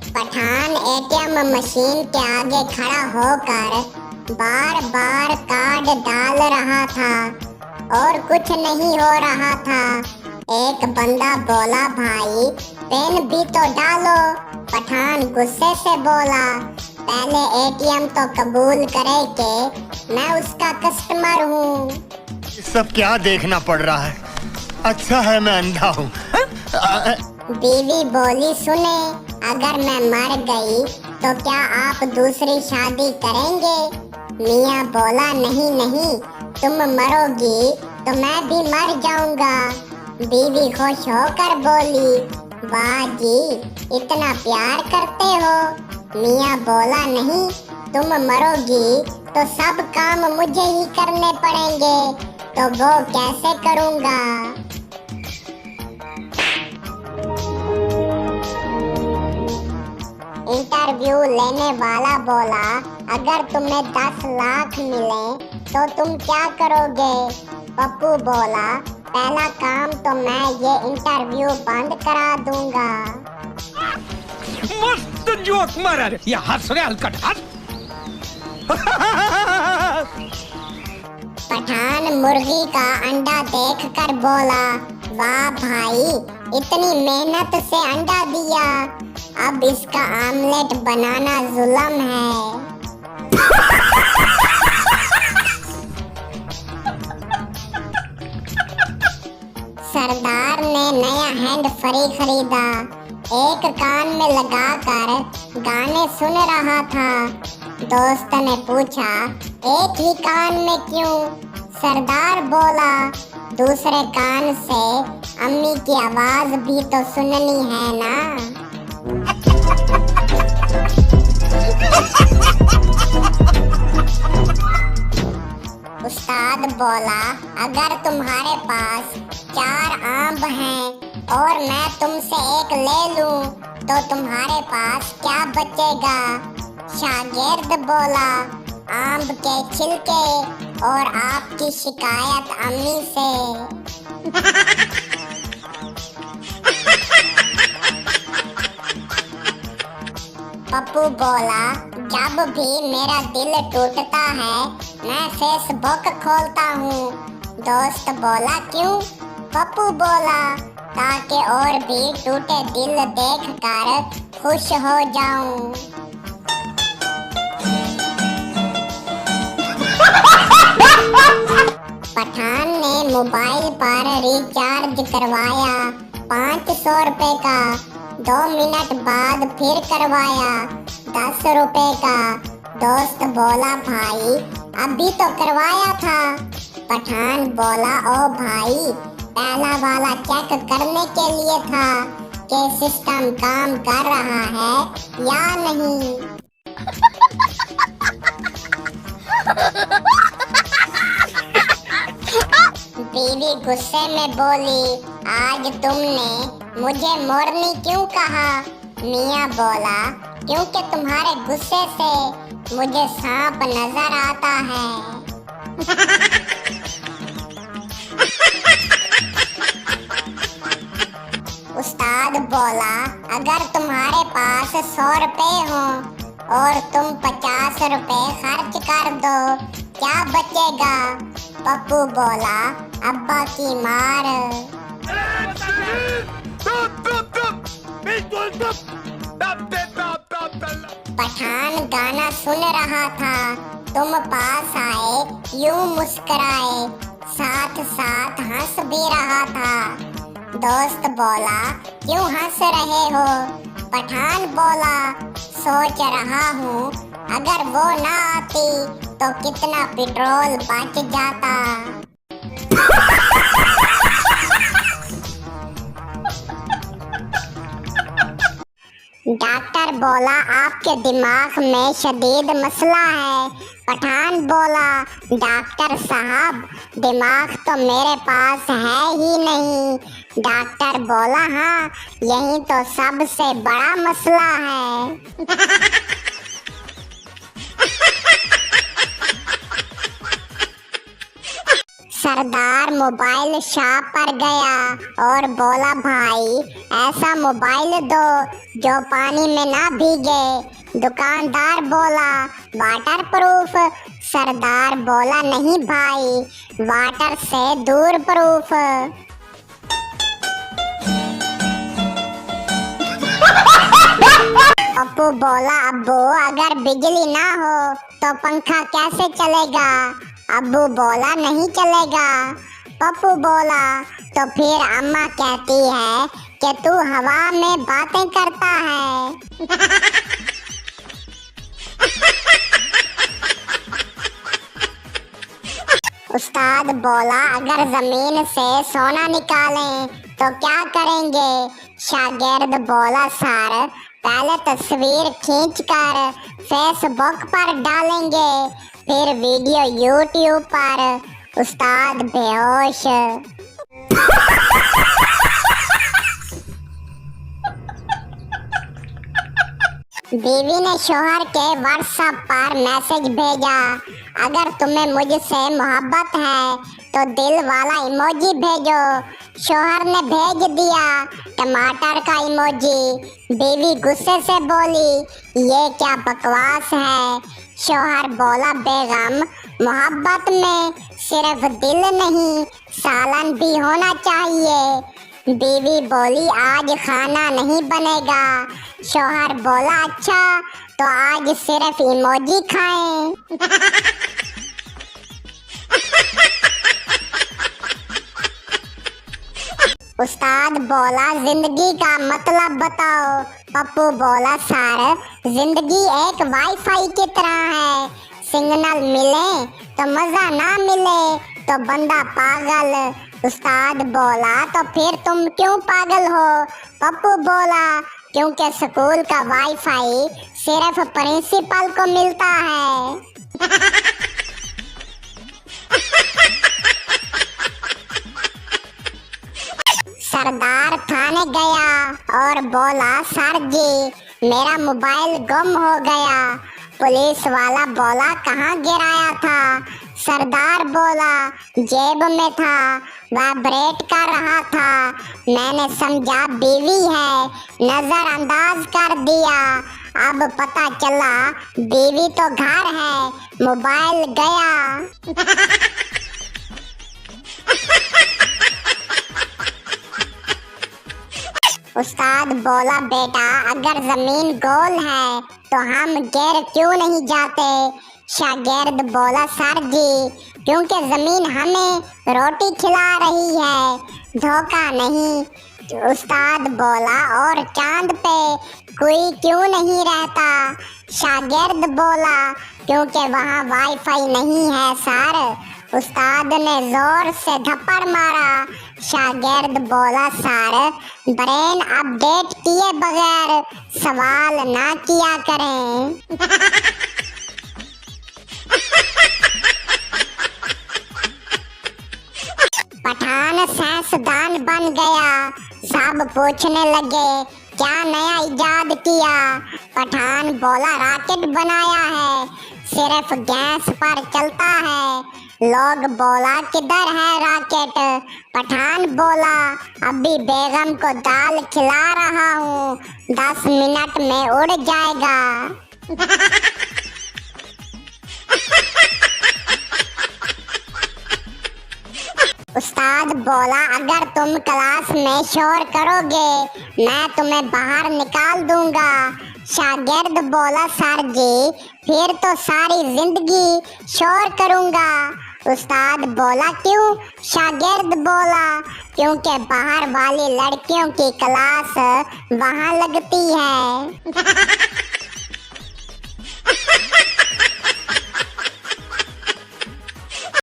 Pathan ATM machine के आगे खड़ा होकर बार बार कार्ड डाल रहा था और कुछ नहीं हो रहा था। एक बंदा बोला, भाई पेन भी तो डालो। पठान गुस्से से बोला, पहले एटीएम तो कबूल करे कि मैं उसका कस्टमर हूँ। ये सब क्या देखना पड़ रहा है? अच्छा है मैं अंधा हूँ। बीवी बोली, सुने, अगर मैं मर गई तो क्या आप दूसरी शादी करेंगे? मियाँ बोला, नहीं नहीं, तुम मरोगी तो मैं भी मर जाऊंगा। बीवी खुश होकर बोली, वाह जी, इतना प्यार करते हो। मियाँ बोला, नहीं, तुम मरोगी तो सब काम मुझे ही करने पड़ेंगे, तो वो कैसे करूँगा? इंटरव्यू लेने वाला बोला, अगर तुम्हें 10 लाख मिले तो तुम क्या करोगे? पप्पू बोला, पहला काम तो मैं ये इंटरव्यू बंद करा दूंगा। मस्त जोक मारा रे, या हंस रे हलकट हंस। पठान मुर्गी का अंडा देखकर बोला, वाह भाई, इतनी मेहनत से अंडा दिया, अब इसका आमलेट बनाना जुल्म है। सरदार ने नया हैंड फ्री खरीदा। एक कान में लगाकर गाने सुन रहा था। दोस्त ने पूछा, एक ही कान में क्यों? सरदार बोला, दूसरे कान से अम्मी की आवाज भी तो सुननी है ना। उस्ताद बोला, अगर तुम्हारे पास 4 आम हैं और मैं तुमसे एक ले लूं तो तुम्हारे पास क्या बचेगा? शागिर्द बोला, आम के छिलके और आपकी शिकायत अम्मी से। पप्पू बोला, जब भी मेरा दिल टूटता है मैं फेसबुक खोलता हूँ। दोस्त बोला, क्यों? पप्पू बोला, ताकि और भी टूटे दिल देखकर खुश हो जाऊं। पठान ने मोबाइल पर रिचार्ज करवाया 500 रुपए का। 2 मिनट बाद फिर करवाया 10 रुपए का। दोस्त बोला, भाई अभी तो करवाया था। पठान बोला, ओ भाई, पहला वाला चेक करने के लिए था कि सिस्टम काम कर रहा है या नहीं। बीवी गुस्से में बोली, आज तुमने मुझे मोरनी क्यों कहा? मियाँ बोला, क्योंकि तुम्हारे गुस्से से मुझे सांप नजर आता है। उस्ताद बोला, अगर तुम्हारे पास 100 रुपए हो और तुम 50 रुपए खर्च कर दो, क्या बचेगा? पप्पू बोला, अब्बा की मार। पठान गाना सुन रहा था। तुम पास आए यूं मुस्कुराए, साथ साथ हंस भी रहा था। दोस्त बोला, क्यों हंस रहे हो? पठान बोला, सोच रहा हूँ अगर वो ना आती तो कितना पेट्रोल बच जाता। डॉक्टर बोला, आपके दिमाग में शदीद मसला है। पठान बोला, डॉक्टर साहब, दिमाग तो मेरे पास है ही नहीं। डॉक्टर बोला, हाँ, यही तो सबसे बड़ा मसला है। सरदार मोबाइल शॉप पर गया और बोला, भाई ऐसा मोबाइल दो जो पानी में ना भीगे। दुकानदार बोला, वाटर प्रूफ। सरदार बोला, नहीं भाई, वाटर से दूर प्रूफ। पप्पू बोला, अब्बू अगर बिजली ना हो तो पंखा कैसे चलेगा? अब्बू बोला, नहीं चलेगा। पप्पू बोला, तो फिर अम्मा कहती है कि तू हवा में बातें करता है। उस्ताद बोला, अगर जमीन से सोना निकालें तो क्या करेंगे? शागिर्द बोला, सर पहले तस्वीर खींचकर फेसबुक पर डालेंगे, फिर वीडियो यूट्यूब पर। उस्ताद बेहोश। बीवी ने शोहर के व्हाट्सएप पर मैसेज भेजा, अगर तुम्हें मुझसे मोहब्बत है तो दिल वाला इमोजी भेजो। शोहर ने भेज दिया टमाटर का इमोजी। बीवी गुस्से से बोली, ये क्या बकवास है? शोहर बोला, बेगम मोहब्बत में सिर्फ दिल नहीं सालन भी होना चाहिए। बीवी बोली, आज खाना नहीं बनेगा। शोहर बोला, अच्छा तो आज सिर्फ इमोजी खाएं। उस्ताद बोला, जिंदगी का मतलब बताओ। पप्पू बोला, सर जिंदगी एक वाईफाई की तरह है, सिग्नल मिले तो मजा ना मिले तो बंदा पागल। उस्ताद बोला, तो फिर तुम क्यों पागल हो? पप्पू बोला, क्योंकि स्कूल का वाईफाई सिर्फ प्रिंसिपल को मिलता है। सरदार थाने गया और बोला, सर जी मेरा मोबाइल गुम हो गया। पुलिस वाला बोला, कहाँ गिराया था? सरदार बोला, जेब में था, वाइब्रेट कर रहा था। मैंने समझा बीवी है, नजरअंदाज कर दिया। अब पता चला बीवी तो घर है, मोबाइल गया। उस्ताद बोला, बेटा अगर जमीन गोल है तो हम गिर क्यों नहीं जाते? शागिर्द बोला, सर जी क्योंकि जमीन हमें रोटी खिला रही है, धोखा नहीं। उस्ताद बोला, और चांद पे कोई क्यों नहीं रहता? शागिर्द बोला, क्योंकि वहाँ वाईफाई नहीं है सर। उस्ताद ने जोर से थप्पड़ मारा। शागिर्द बोला, सर ब्रेन अपडेट किए बगैर सवाल ना किया करें। पठान साइंसदान बन गया। सब पूछने लगे, क्या नया इजाद किया? पठान बोला, रॉकेट बनाया है, सिर्फ गैस पर चलता है। लोग बोला, किधर है रॉकेट? पठान बोला, अभी बेगम को दाल खिला रहा हूँ, 10 मिनट में उड़ जाएगा। उस्ताद बोला, अगर तुम क्लास में शोर करोगे मैं तुम्हें बाहर निकाल दूंगा। शागिर्द बोला, सर जी फिर तो सारी जिंदगी शोर करूंगा। उस्ताद बोला, क्यों? शागिर्द बोला, क्योंकि बाहर वाली लड़कियों की क्लास वहाँ लगती है।